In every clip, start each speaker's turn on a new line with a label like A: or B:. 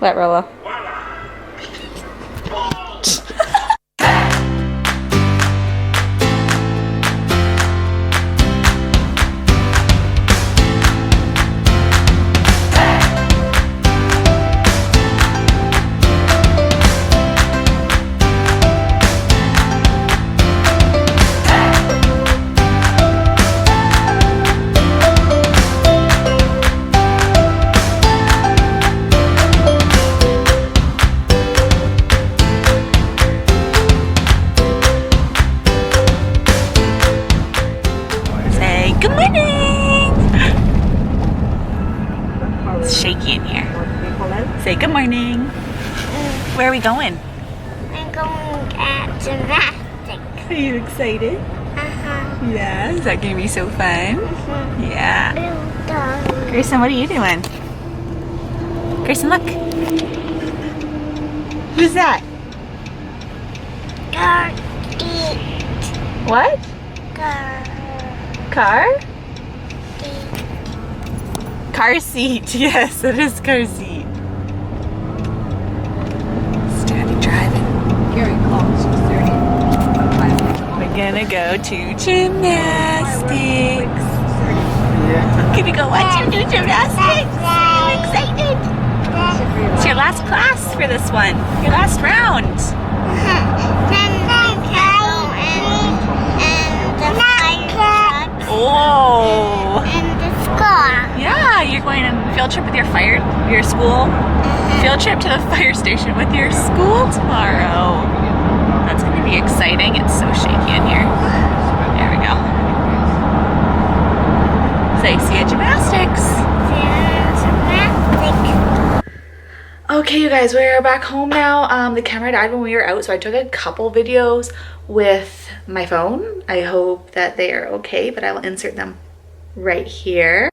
A: What, Rolo? Good morning! It's shaky in here. Say good morning. Where are we going?
B: I'm going at gymnastics.
A: Are you excited?
B: Uh-huh.
A: Yeah, is that gonna be so fun? Yeah.
B: Dog.
A: Grayson, what are you doing? Grayson, look. Who's that?
B: Car seat.
A: What?
B: Car
A: Car?
B: seat.
A: Car seat. Yes, it is car seat. Steady driving.
C: Very close.
A: We're gonna go to gymnastics. Can you go watch your new gymnastics? I'm excited. It's your last class for this one. Your last round.
B: Then the cow and the fire trucks
A: Oh.
B: and the score.
A: Yeah, you're going on a field trip with your school. Field trip to the fire station with your school tomorrow. That's gonna be exciting. It's so shaky in here. There we go. Say, see you at gymnastics. Okay, you guys, we're back home now. The camera died when we were out, so I took a couple videos with my phone. I hope that they are okay, but I will insert them right here.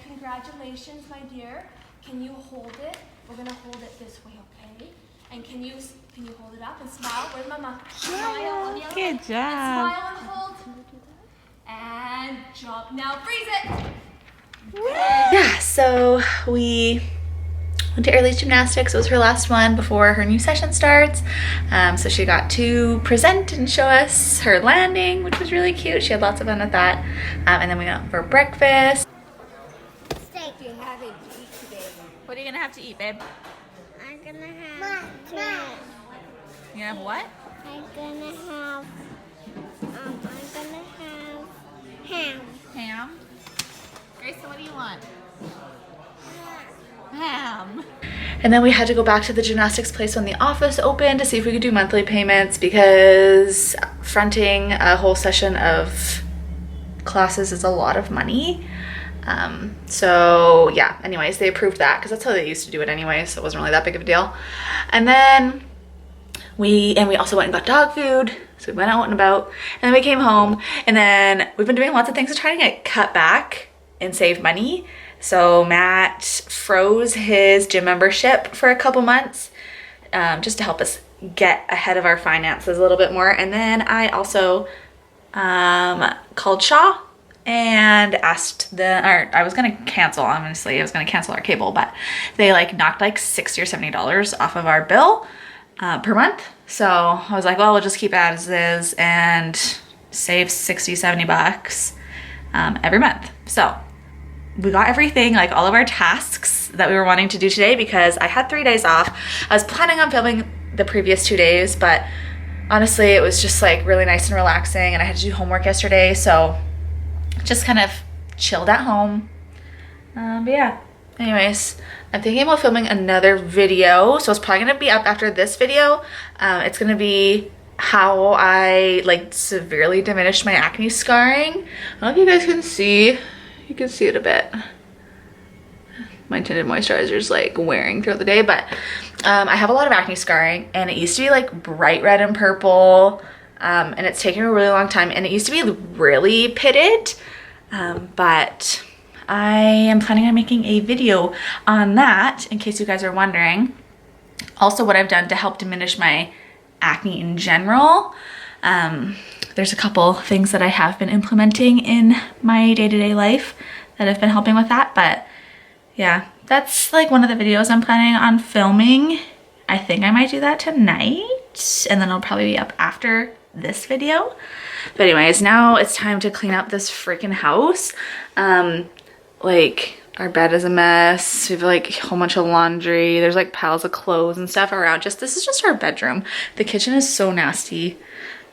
D: Congratulations, my dear. Can you hold it? We're gonna hold it this way, okay? And can you hold it up and smile? Where's Mama? Smile. On the other
A: Good
D: way.
A: job.
D: And smile and hold. And jump. Now freeze it.
A: Yeah, so we went to Airlee's gymnastics. It was her last one before her new session starts. So she got to present and show us her landing, which was really cute. She had lots of fun with that. And then we went out for breakfast. What are you gonna have to eat, babe?
B: I'm gonna have chicken.
A: You gonna have what?
B: I'm gonna have ham.
A: Ham. Grayson, what do you want? Ham. And then we had to go back to the gymnastics place when the office opened to see if we could do monthly payments, because fronting a whole session of classes is a lot of money. So yeah, anyways, they approved that because that's how they used to do it anyway, so it wasn't really that big of a deal. And then we also went and got dog food, so we went out and about, and then we came home, and then we've been doing lots of things to try to get cut back and save money. So Matt froze his gym membership for a couple months, just to help us get ahead of our finances a little bit more. And then I also called Shaw and asked I was gonna cancel, honestly. I was gonna cancel our cable, but they knocked $60 or $70 off of our bill per month. So I was like, well, we'll just keep it as is and save 60, 70 bucks every month. So we got everything, all of our tasks that we were wanting to do today, because I had 3 days off. I was planning on filming the previous 2 days, but honestly, it was just really nice and relaxing, and I had to do homework yesterday, so just kind of chilled at home. But yeah, anyways, I'm thinking about filming another video. So it's probably gonna be up after this video. It's gonna be how I like severely diminished my acne scarring. I don't know if you guys can see. You can see it a bit. My tinted moisturizer is like wearing throughout the day, but I have a lot of acne scarring, and it used to be like bright red and purple, and it's taken a really long time, and it used to be really pitted, but I am planning on making a video on that in case you guys are wondering. Also, what I've done to help diminish my acne in general. There's a couple things that I have been implementing in my day-to-day life that have been helping with that, but yeah, that's like one of the videos I'm planning on filming. I think I might do that tonight, and then it'll probably be up after this video. But anyways, now it's time to clean up this freaking house. Like, our bed is a mess. We have like a whole bunch of laundry. There's like piles of clothes and stuff around. This is just our bedroom. The kitchen is so nasty.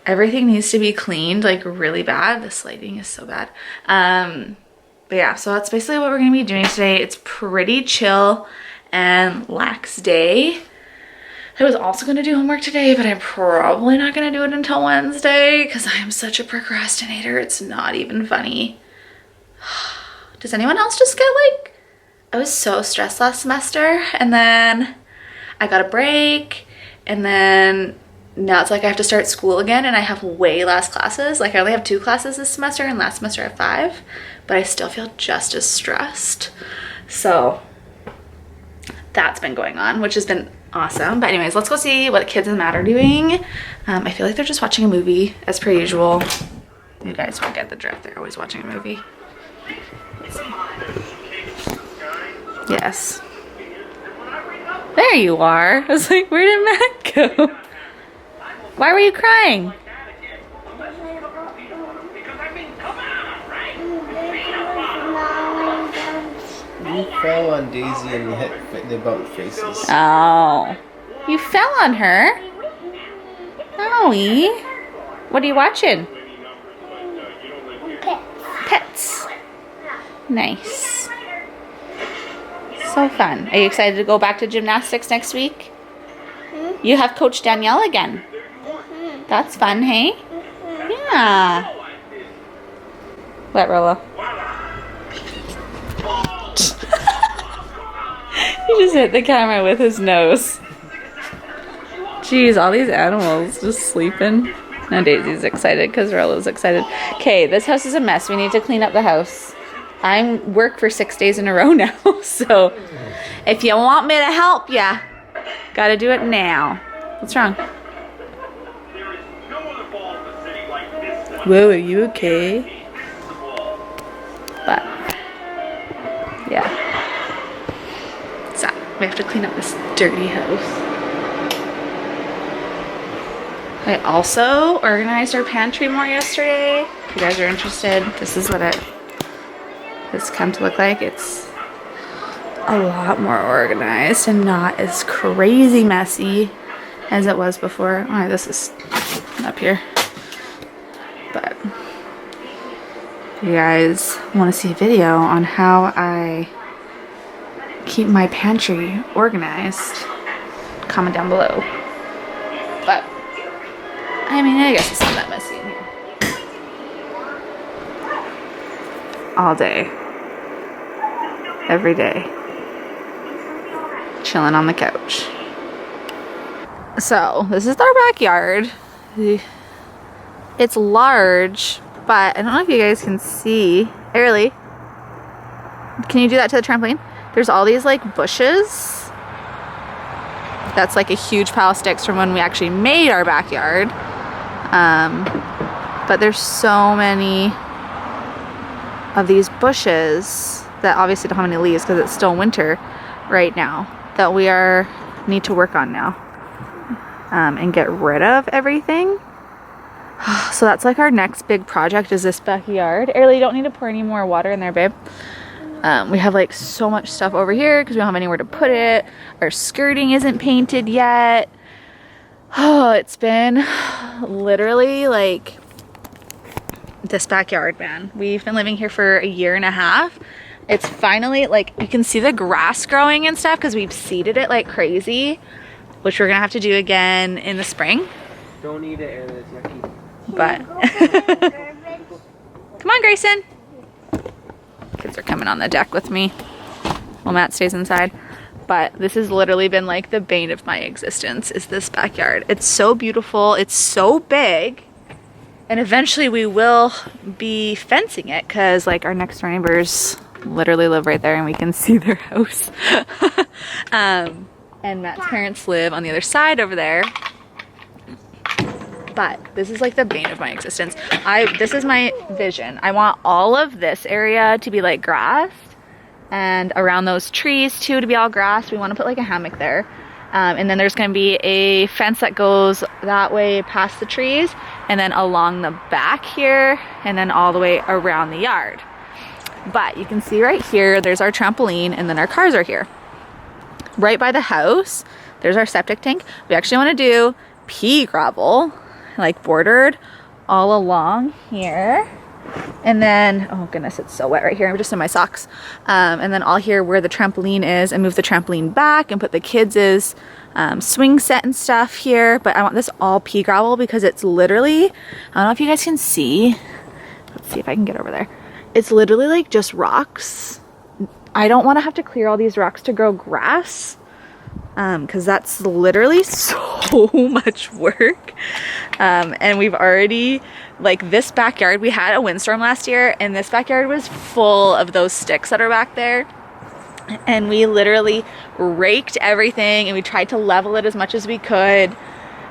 A: Everything needs to be cleaned like really bad. This lighting is so bad. But yeah, so that's basically what we're gonna be doing today. It's pretty chill and lax day. I was also gonna do homework today, but I'm probably not gonna do it until Wednesday because I am such a procrastinator. It's not even funny. Does anyone else just get like, I was so stressed last semester, and then I got a break, and then now it's like I have to start school again, and I have way less classes. Like I only have 2 classes this semester, and last semester I have 5, but I still feel just as stressed. So that's been going on, which has been awesome. But anyways, let's go see what the kids in the mat are doing. I feel like they're just watching a movie as per usual. You guys won't get the drift. They're always watching a movie. Yes. There you are. I was like, where did Matt go? Why were you crying?
C: You fell on Daisy and you hit the bumped faces.
A: Oh. You fell on her? Owie. What are you watching? Pets. Nice. So fun. Are you excited to go back to gymnastics next week? You have Coach Danielle again. That's fun, hey? Yeah. What, Rolo? He just hit the camera with his nose. Jeez, all these animals just sleeping. Now Daisy's excited because Rolo's excited. Okay, this house is a mess. We need to clean up the house. I work for 6 days in a row now, so if you want me to help ya, gotta do it now. What's wrong? Whoa, are you okay? But yeah, so we have to clean up this dirty house. I also organized our pantry more yesterday. If you guys are interested, this is what it has come to look like. It's a lot more organized and not as crazy messy as it was before. Oh, this is up here. But if you guys want to see a video on how I keep my pantry organized, comment down below. But I mean, I guess it's not that messy in here. All day. Every day. Chilling on the couch. So, this is our backyard. It's large, but I don't know if you guys can see. Airlee, can you do that to the trampoline? There's all these like bushes. That's like a huge pile of sticks from when we actually made our backyard. But there's so many of these bushes that obviously don't have any leaves because it's still winter right now that we need to work on now and get rid of everything. So that's like our next big project is this backyard. Airlee, you don't need to pour any more water in there, babe. We have like so much stuff over here because we don't have anywhere to put it. Our skirting isn't painted yet. Oh, it's been literally like this backyard, man. We've been living here for 1.5 years. It's finally, like, you can see the grass growing and stuff because we've seeded it like crazy, which we're gonna have to do again in the spring.
C: Don't eat it, Airlee, it's yucky.
A: But come on, Grayson. Kids are coming on the deck with me while Matt stays inside. But this has literally been like the bane of my existence, is this backyard. It's so beautiful, it's so big, and eventually we will be fencing it because like our next door neighbors literally live right there and we can see their house. And Matt's parents live on the other side over there. But this is like the bane of my existence. This is my vision. I want all of this area to be like grass, and around those trees too to be all grass. We want to put like a hammock there. And then there's going to be a fence that goes that way past the trees, and then along the back here, and then all the way around the yard. But you can see right here, there's our trampoline, and then our cars are here. Right by the house, there's our septic tank. We actually want to do pea gravel, like bordered all along here. And then, oh goodness, it's so wet right here. I'm just in my socks. And then all here where the trampoline is, and move the trampoline back and put the kids' swing set and stuff here. But I want this all pea gravel because it's literally, I don't know if you guys can see. Let's see if I can get over there. It's literally like just rocks. I don't want to have to clear all these rocks to grow grass, because that's literally so much work. And we've already, like this backyard, we had a windstorm last year and this backyard was full of those sticks that are back there. And we literally raked everything and we tried to level it as much as we could.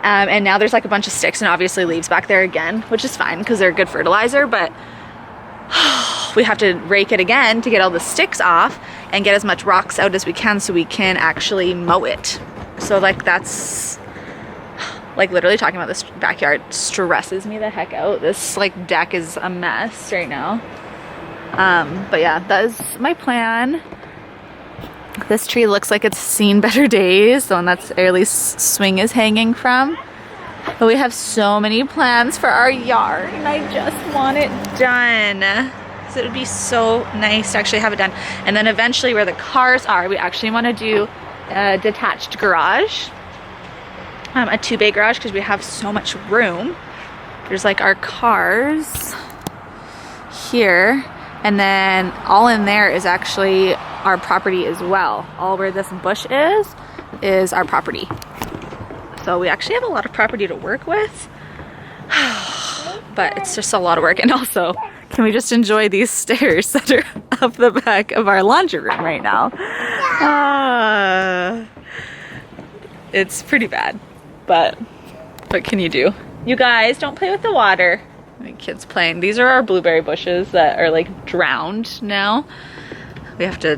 A: And now there's like a bunch of sticks and obviously leaves back there again, which is fine because they're good fertilizer, but we have to rake it again to get all the sticks off and get as much rocks out as we can so we can actually mow it. So like that's, like literally talking about this backyard stresses me the heck out. This like deck is a mess right now. But yeah, that is my plan. This tree looks like it's seen better days. The one that's Airlee's swing is hanging from. But we have so many plans for our yard and I just want it done. So it would be so nice to actually have it done. And then eventually where the cars are, we actually want to do a detached garage. A 2-bay garage because we have so much room. There's like our cars here, and then all in there is actually our property as well. All where this bush is our property. So we actually have a lot of property to work with, but it's just a lot of work. And also, can we just enjoy these stairs that are up the back of our laundry room right now? It's pretty bad. But what can you do? You guys, don't play with the water. The kids playing. These are our blueberry bushes that are like drowned now. We have to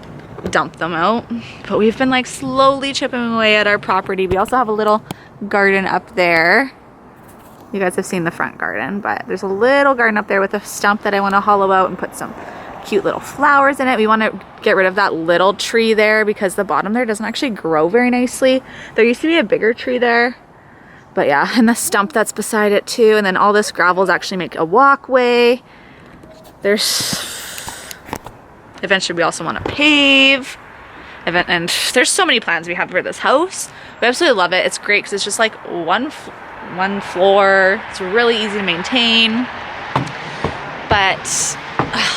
A: dump them out. But we've been like slowly chipping away at our property. We also have a little garden up there. You guys have seen the front garden, but there's a little garden up there with a stump that I want to hollow out and put some cute little flowers in it. We want to get rid of that little tree there because the bottom there doesn't actually grow very nicely. There used to be a bigger tree there. But yeah, and the stump that's beside it too. And then all this gravels actually make a walkway. Eventually we also want to pave. And there's so many plans we have for this house. We absolutely love it. It's great because it's just like one floor. It's really easy to maintain. But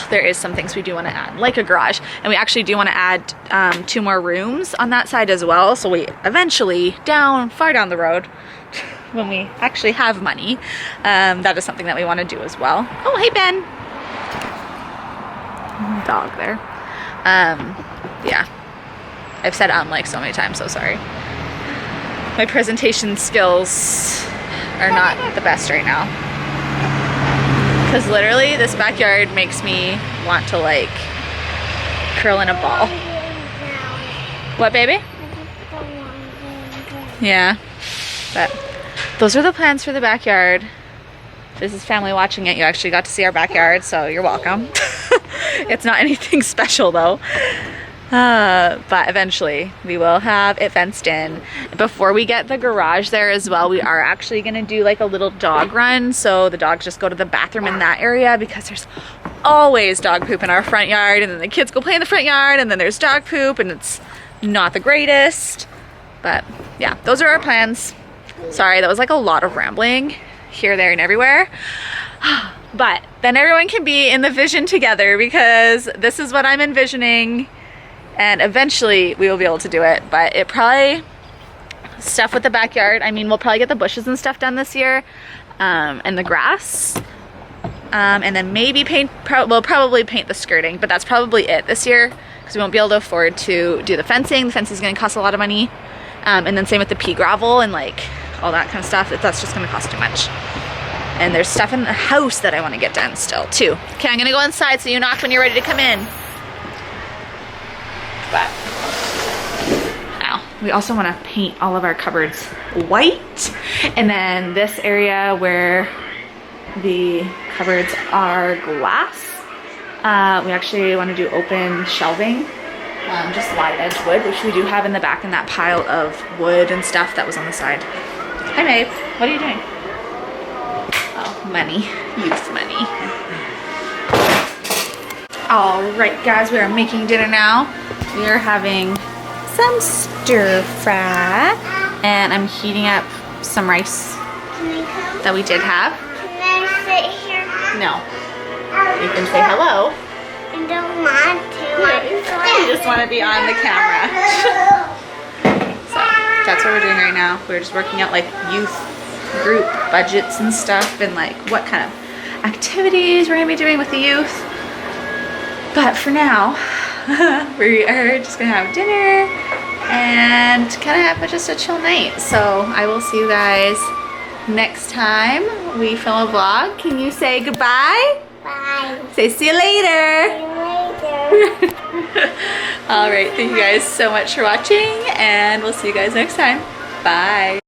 A: there is some things we do want to add, like a garage. And we actually do want to add 2 more rooms on that side as well. So we eventually, far down the road, when we actually have money, that is something that we want to do as well. Oh, hey Ben. Dog there. Yeah. I've said like so many times, so sorry. My presentation skills are not the best right now. Because literally this backyard makes me want to like curl in a ball. What, baby? Yeah. But those are the plans for the backyard. This is family watching it. You actually got to see our backyard, so you're welcome. It's not anything special though. But eventually we will have it fenced in. Before we get the garage there as well, we are actually going to do like a little dog run. So the dogs just go to the bathroom in that area because there's always dog poop in our front yard, and then the kids go play in the front yard, and then there's dog poop, and it's not the greatest. But yeah, those are our plans. Sorry, that was like a lot of rambling here, there, and everywhere. But then everyone can be in the vision together, because this is what I'm envisioning, and eventually we will be able to do it. But it probably, stuff with the backyard, I mean, we'll probably get the bushes and stuff done this year, and the grass, and then maybe we'll probably paint the skirting, but that's probably it this year, because we won't be able to afford to do the fencing. The fencing is going to cost a lot of money, and then same with the pea gravel and like all that kind of stuff. That's just going to cost too much. And there's stuff in the house that I want to get done still too. Okay, I'm gonna go inside, so you knock when you're ready to come in. But now we also want to paint all of our cupboards white, and then this area where the cupboards are glass, we actually want to do open shelving, just light edge wood, which we do have in the back in that pile of wood and stuff that was on the side. Hi Maeve, what are you doing? Oh, money, youth money. All right, guys, we are making dinner now. We are having some stir fry, and I'm heating up some rice that we did have.
B: Can I sit here?
A: No, you can say hello.
B: I don't want to.
A: You just want to be on the camera. So that's what we're doing right now. We're just working out like youth group budgets and stuff, and like what kind of activities we're gonna be doing with the youth. But for now, we are just gonna have dinner and kind of have just a chill night. So I will see you guys next time we film a vlog. Can you say goodbye?
B: Bye.
A: Say see you later.
B: See you later.
A: All right, thank you guys so much for watching, and we'll see you guys next time. Bye.